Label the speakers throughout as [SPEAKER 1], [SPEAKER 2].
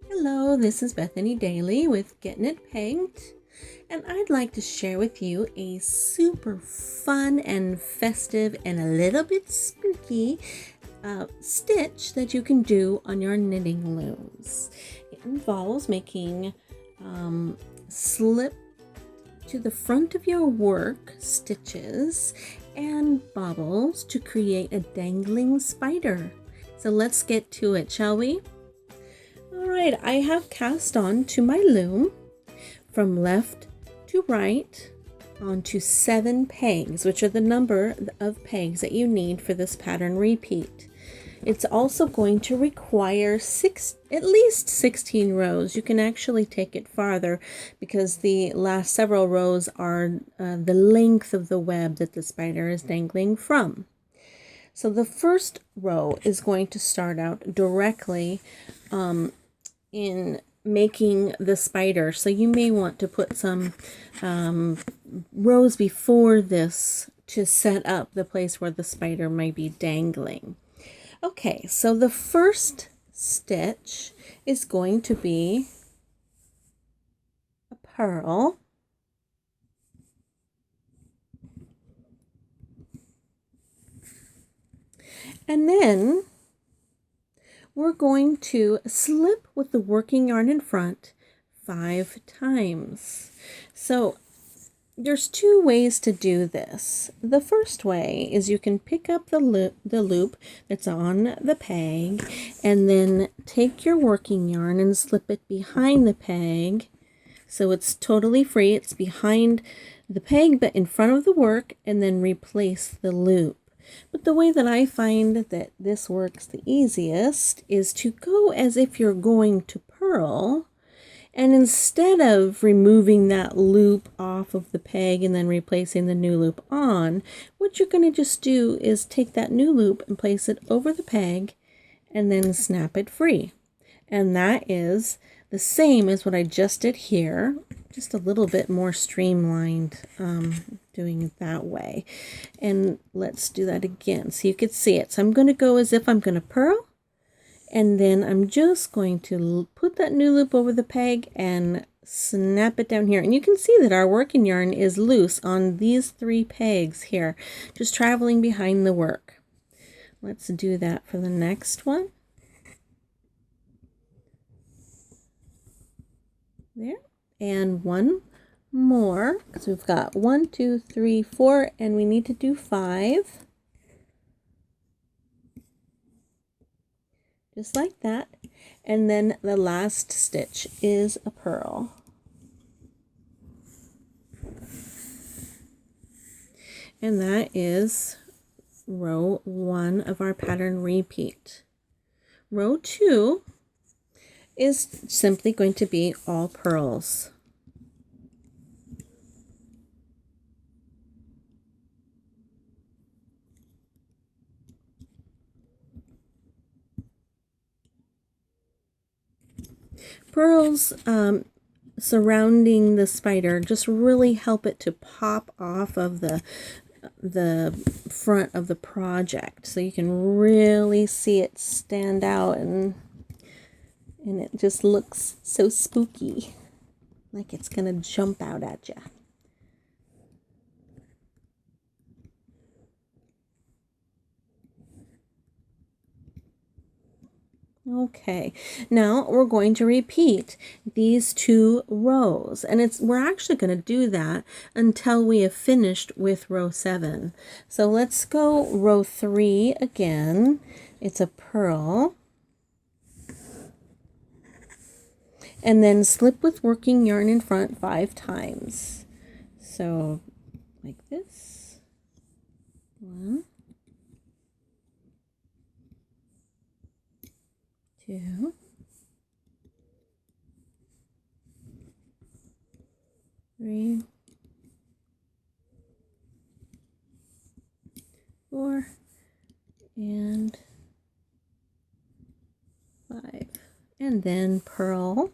[SPEAKER 1] Hello, this is Bethany Dailey with Gettin' It Pegged, and I'd like to share with you a super fun and festive and a little bit spooky stitch that you can do on your knitting looms. It involves making slip to the front of your work stitches and bobbles to create a dangling spider. So let's get to it, shall we? Alright, I have cast on to my loom from left to right onto 7 pegs, which are the number of pegs that you need for this pattern repeat. It's also going to require at least 16 rows. You can actually take it farther because the last several rows are the length of the web that the spider is dangling from. So the first row is going to start out directly in making the spider. So you may want to put some rows before this to set up the place where the spider might be dangling. Okay, so the first stitch is going to be a purl. And then we're going to slip with the working yarn in front 5 times. So there's 2 ways to do this. The first way is you can pick up the loop that's on the peg and then take your working yarn and slip it behind the peg. So it's totally free. It's behind the peg but in front of the work, and then replace the loop. But the way that I find that this works the easiest is to go as if you're going to purl, and instead of removing that loop off of the peg and then replacing the new loop on, what you're going to just do is take that new loop and place it over the peg and then snap it free. And that is the same as what I just did here, just a little bit more streamlined, doing it that way. And let's do that again so you could see it. So I'm going to go as if I'm going to purl, and then I'm just going to put that new loop over the peg and snap it down here. And you can see that our working yarn is loose on these 3 pegs here, just traveling behind the work. Let's do that for the next one. There. And one more, because we've got 1, 2, 3, 4, and we need to do 5. Just like that. And then the last stitch is a purl. And that is row 1 of our pattern repeat. Row 2 is simply going to be all purls. Purls surrounding the spider just really help it to pop off of the front of the project, so you can really see it stand out, and it just looks so spooky, like it's gonna jump out at you. Okay, now we're going to repeat these 2 rows, and we're actually going to do that until we have finished with row 7. So let's go row 3 again. It's a purl, and then slip with working yarn in front 5 times. So like this. 1, 2, 3, 4, and 5. And then purl.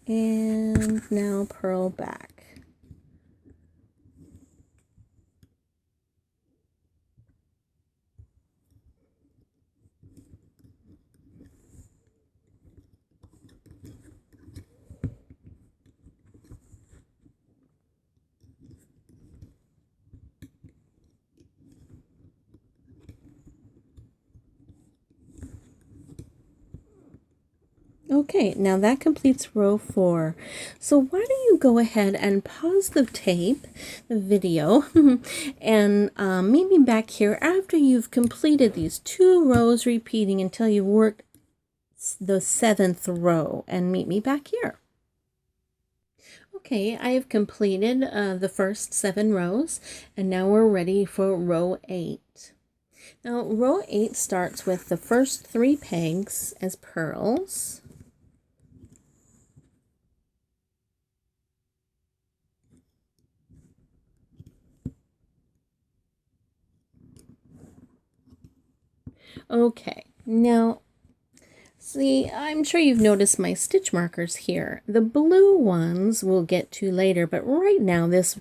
[SPEAKER 1] And now purl back. Okay, now that completes row 4. So why don't you go ahead and pause the tape, the video, and meet me back here after you've completed these 2 rows repeating until you've worked the 7th row, and meet me back here. Okay, I have completed the first 7 rows, and now we're ready for row 8. Now, row 8 starts with the first 3 pegs as purls. Okay, now, see, I'm sure you've noticed my stitch markers here. The blue ones we'll get to later, but right now this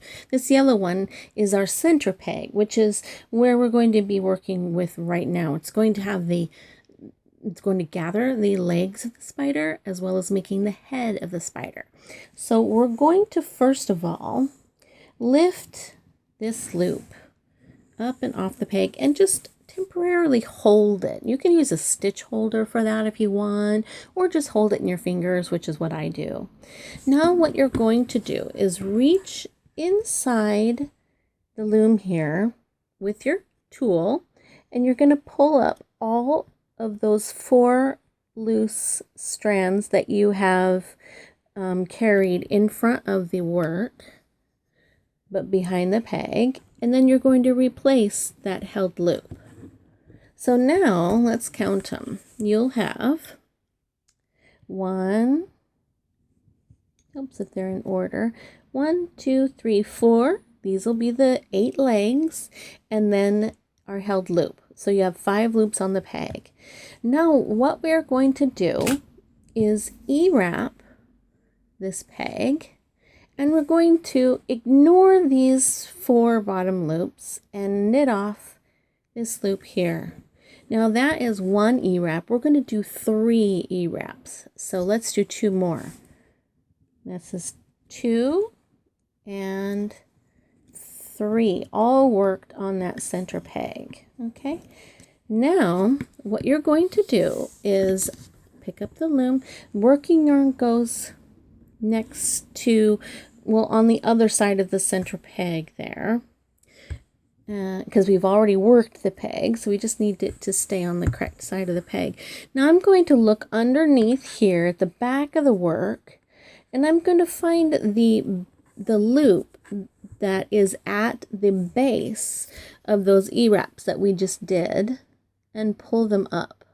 [SPEAKER 1] yellow one is our center peg, which is where we're going to be working with right now. It's going to have it's going to gather the legs of the spider as well as making the head of the spider. So we're going to first of all lift this loop up and off the peg and just temporarily hold it. You can use a stitch holder for that if you want, or just hold it in your fingers, which is what I do. Now what you're going to do is reach inside the loom here with your tool, and you're going to pull up all of those 4 loose strands that you have carried in front of the work, but behind the peg, and then you're going to replace that held loop. So now let's count them. You'll have 1, helps if they're in order, 1, 2, 3, 4. These will be the 8 legs, and then our held loop. So you have 5 loops on the peg. Now what we're going to do is E-wrap this peg, and we're going to ignore these 4 bottom loops and knit off this loop here. Now that is 1 E-wrap. We're going to do 3 E-wraps. So let's do 2 more. This is 2 and 3, all worked on that center peg. Okay. Now what you're going to do is pick up the loom. Working yarn goes next to, well, on the other side of the center peg there, because we've already worked the peg, so we just need it to stay on the correct side of the peg. Now I'm going to look underneath here at the back of the work, and I'm going to find the loop that is at the base of those E-wraps that we just did and pull them up.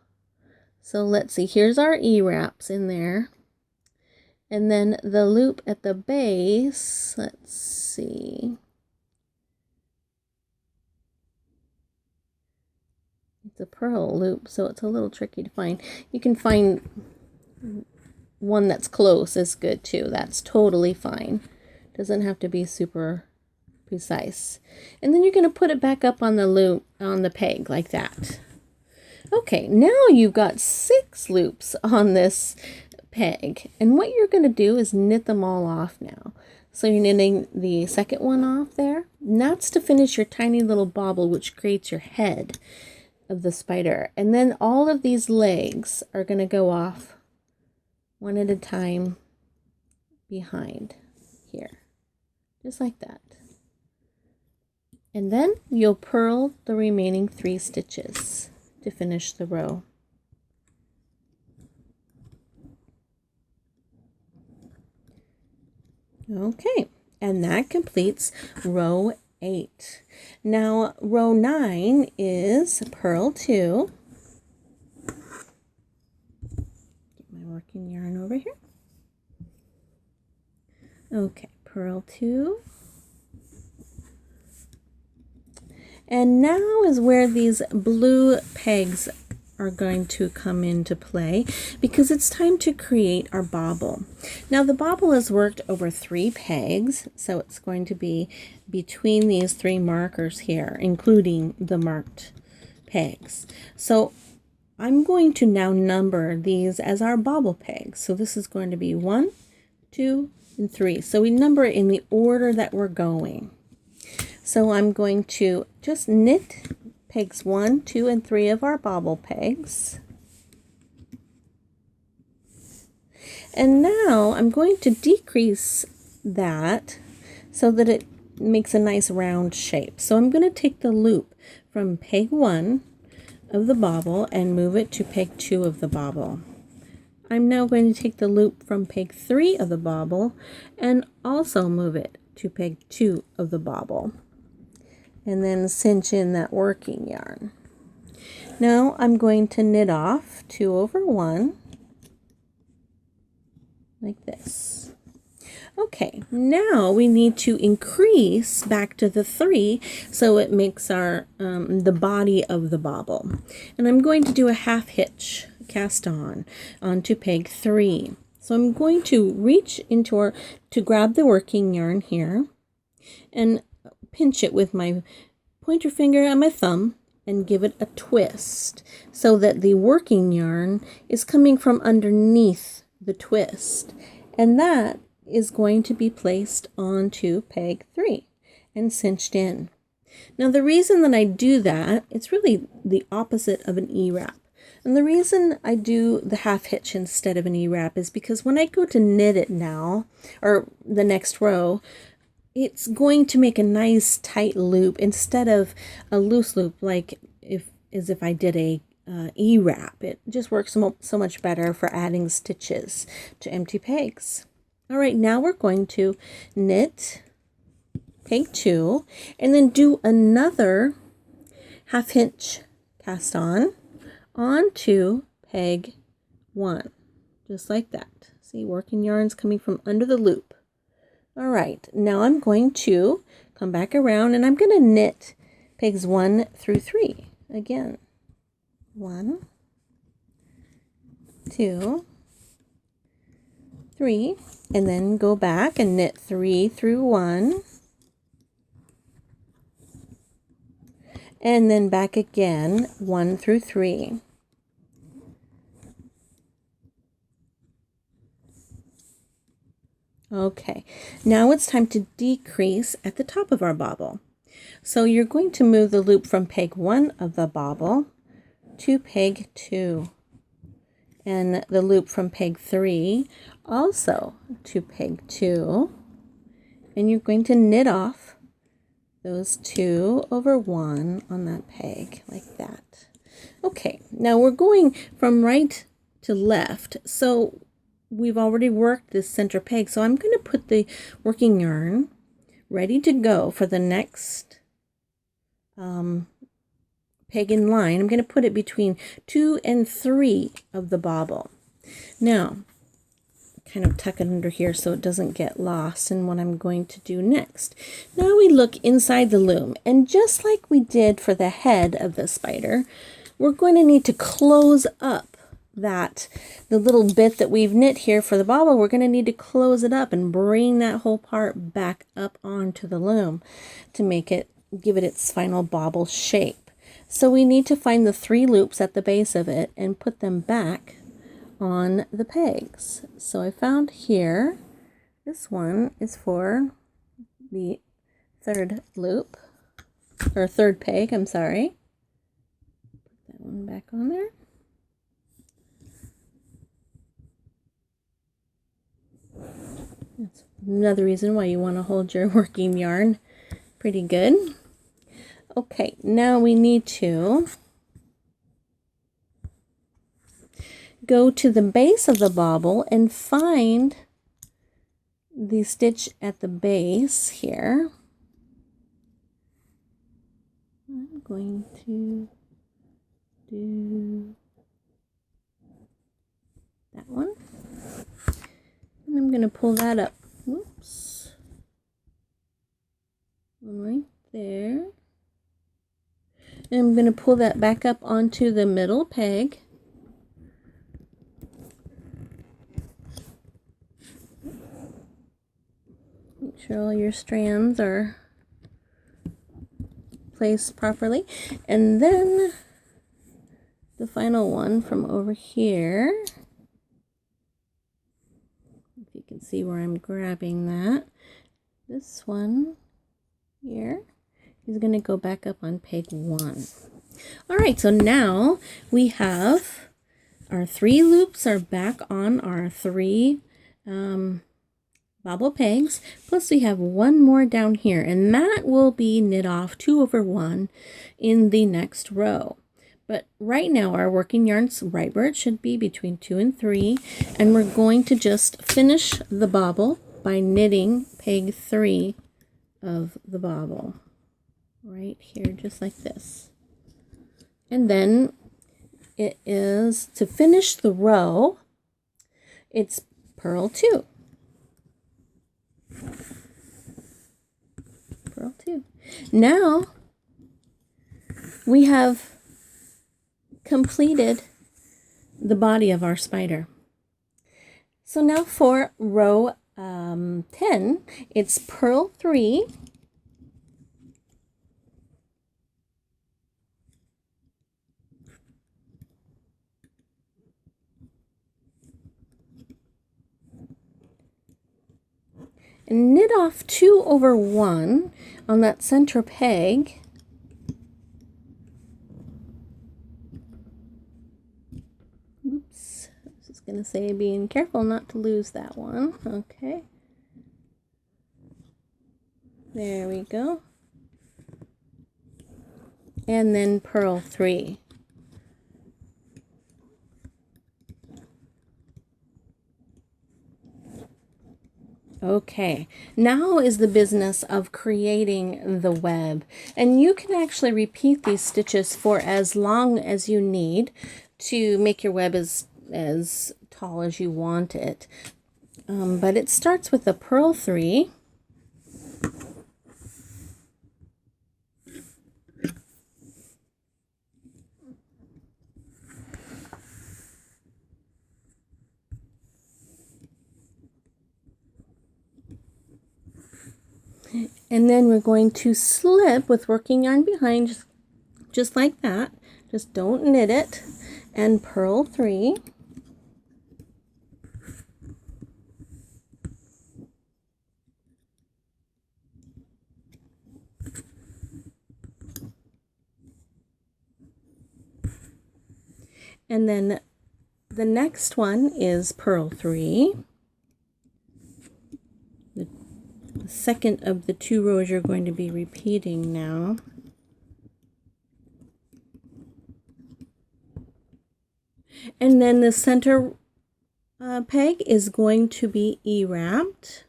[SPEAKER 1] So let's see, here's our E-wraps in there. And then the loop at the base, let's see. It's a purl loop, so it's a little tricky to find. You can find one that's close is good too. That's totally fine. Doesn't have to be super precise. And then you're going to put it back up on the loop, on the peg like that. Okay, now you've got 6 loops on this peg, and what you're going to do is knit them all off now. So you're knitting the second one off there, and that's to finish your tiny little bobble, which creates your head of the spider. And then all of these legs are going to go off one at a time behind here, just like that. And then you'll purl the remaining 3 stitches to finish the row. Okay, and that completes row 8. Now row 9 is purl 2. Get my working yarn over here. Okay, purl 2. And now is where these blue pegs are going to come into play, because it's time to create our bobble. Now the bobble is worked over 3 pegs, so it's going to be between these 3 markers here, including the marked pegs. So I'm going to now number these as our bobble pegs. So this is going to be 1, 2, and 3. So we number it in the order that we're going. So I'm going to just knit pegs 1, 2, and 3 of our bobble pegs. And now I'm going to decrease that so that it makes a nice round shape. So I'm going to take the loop from peg 1 of the bobble and move it to peg 2 of the bobble. I'm now going to take the loop from peg 3 of the bobble and also move it to peg 2 of the bobble, and then cinch in that working yarn. Now I'm going to knit off 2 over 1 like this. Okay, now we need to increase back to the 3 so it makes our the body of the bobble. And I'm going to do a half hitch cast on onto peg 3. So I'm going to reach into to grab the working yarn here and pinch it with my pointer finger and my thumb and give it a twist so that the working yarn is coming from underneath the twist, and that is going to be placed onto peg 3 and cinched in. Now the reason that I do that, it's really the opposite of an E-wrap. And the reason I do the half hitch instead of an E-wrap is because when I go to knit it now, or the next row, it's going to make a nice tight loop instead of a loose loop like as if I did a E-wrap. It just works so much better for adding stitches to empty pegs. All right, now we're going to knit peg 2 and then do another half hitch cast on onto peg 1, just like that. See, working yarn's coming from under the loop. All right, now I'm going to come back around and I'm going to knit pegs 1 through 3 again. 1, 2, 3, and then go back and knit 3 through 1, and then back again 1 through 3. Okay, now it's time to decrease at the top of our bobble. So you're going to move the loop from peg 1 of the bobble to peg 2, and the loop from peg 3 also to peg 2, and you're going to knit off those 2 over 1 on that peg like that. Okay, now we're going from right to left, so we've already worked this center peg, so I'm going to put the working yarn ready to go for the next peg in line. I'm going to put it between 2 and 3 of the bobble. Now, kind of tuck it under here so it doesn't get lost in what I'm going to do next. Now we look inside the loom, and just like we did for the head of the spider, we're going to need to close up the little bit that we've knit here for the bobble. We're going to need to close it up and bring that whole part back up onto the loom to give it its final bobble shape. So we need to find the 3 loops at the base of it and put them back on the pegs. So I found here, this one is for the 3rd loop, or 3rd peg, I'm sorry. Put that one back on there. That's another reason why you want to hold your working yarn pretty good. Okay, now we need to go to the base of the bobble and find the stitch at the base here. I'm going to do that one. And I'm going to pull that up. Whoops. Right there. And I'm going to pull that back up onto the middle peg. Make sure all your strands are placed properly. And then the final one from over here. If you can see where I'm grabbing that. This one here is going to go back up on peg 1. All right, so now we have Our 3 loops are back on our 3 bobble pegs, plus we have 1 more down here, and that will be knit off 2 over 1 in the next row. But right now our working yarn's right where it should be, between 2 and 3, and we're going to just finish the bobble by knitting peg 3 of the bobble right here, just like this. And then it is, to finish the row, it's purl 2. Purl 2. Now we have completed the body of our spider. So now for row 10, it's purl 3, and knit off 2 over 1 on that center peg. Oops, I was just going to say being careful not to lose that one. Okay. There we go. And then purl 3. Okay, now is the business of creating the web, and you can actually repeat these stitches for as long as you need to make your web as tall as you want it. But it starts with a purl 3. And then we're going to slip with working yarn behind, just like that. Just don't knit it, and purl 3. And then the next one is purl 3. The second of the 2 rows you're going to be repeating now. And then the center peg is going to be E-wrapped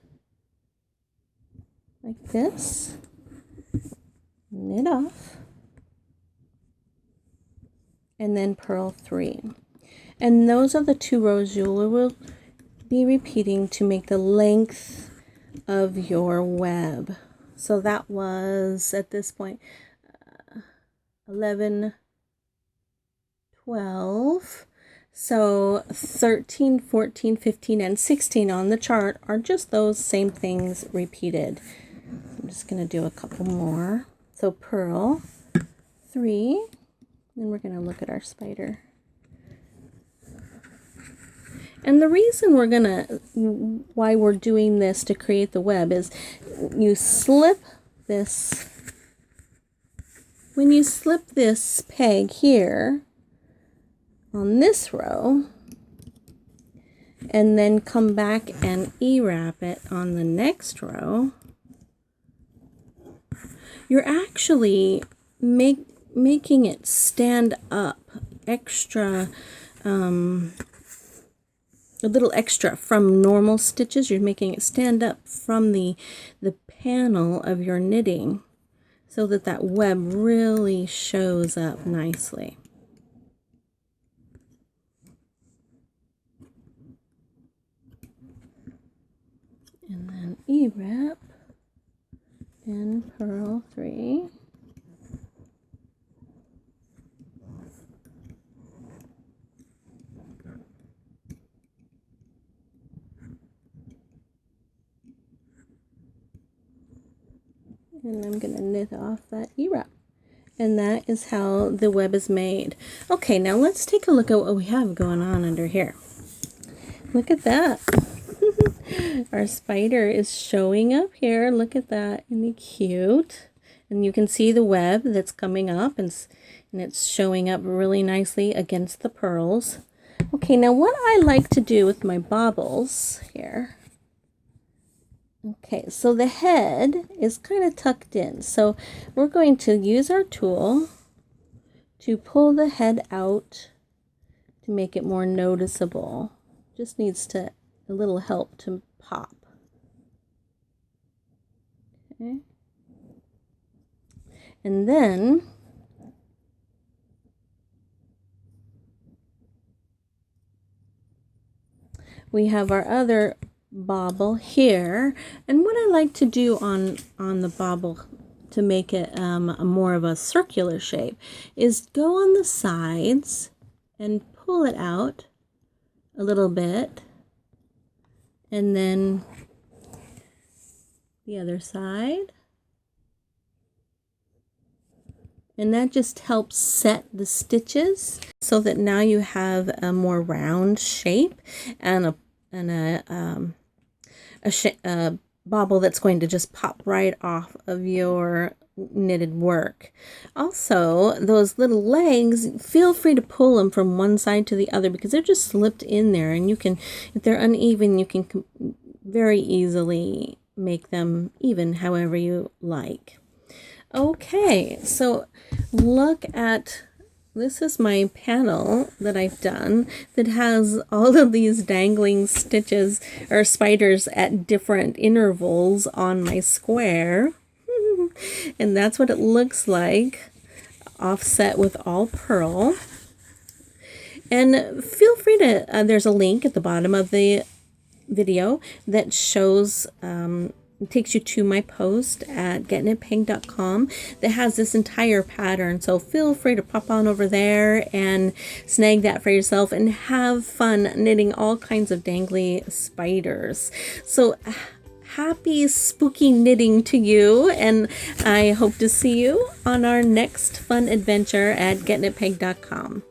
[SPEAKER 1] like this. Knit off. And then purl 3. And those are the 2 rows you will be repeating to make the length of your web. So that was, at this point, 11, 12. So 13, 14, 15, and 16 on the chart are just those same things repeated. I'm just going to do a couple more. So purl 3, then we're going to look at our spider. And the reason why we're doing this to create the web is you slip this, when you slip this peg here on this row, and then come back and E-wrap it on the next row, you're actually making it stand up extra, a little extra from normal stitches. You're making it stand up from the panel of your knitting so that that web really shows up nicely. And then E-wrap and purl 3. And I'm going to knit off that E-wrap. And that is how the web is made. Okay, now let's take a look at what we have going on under here. Look at that. Our spider is showing up here. Look at that. Isn't he cute? And you can see the web that's coming up, and it's showing up really nicely against the purls. Okay, now what I like to do with my bobbles here, okay, so the head is kind of tucked in. So we're going to use our tool to pull the head out to make it more noticeable. Just needs a little help to pop. Okay. And then we have our other bobble here, and what I like to do on the bobble to make it a more of a circular shape is go on the sides and pull it out a little bit, and then the other side, and that just helps set the stitches so that now you have a more round shape and a bobble that's going to just pop right off of your knitted work. Also, those little legs, feel free to pull them from one side to the other because they're just slipped in there, and you can, if they're uneven, you can very easily make them even however you like. Okay, so look at, this is my panel that I've done that has all of these dangling stitches or spiders at different intervals on my square. And that's what it looks like, offset with all purl. And feel free to, there's a link at the bottom of the video that shows, takes you to my post at GettinItPegged.com that has this entire pattern. So feel free to pop on over there and snag that for yourself and have fun knitting all kinds of dangly spiders. So happy spooky knitting to you, and I hope to see you on our next fun adventure at GettinItPegged.com.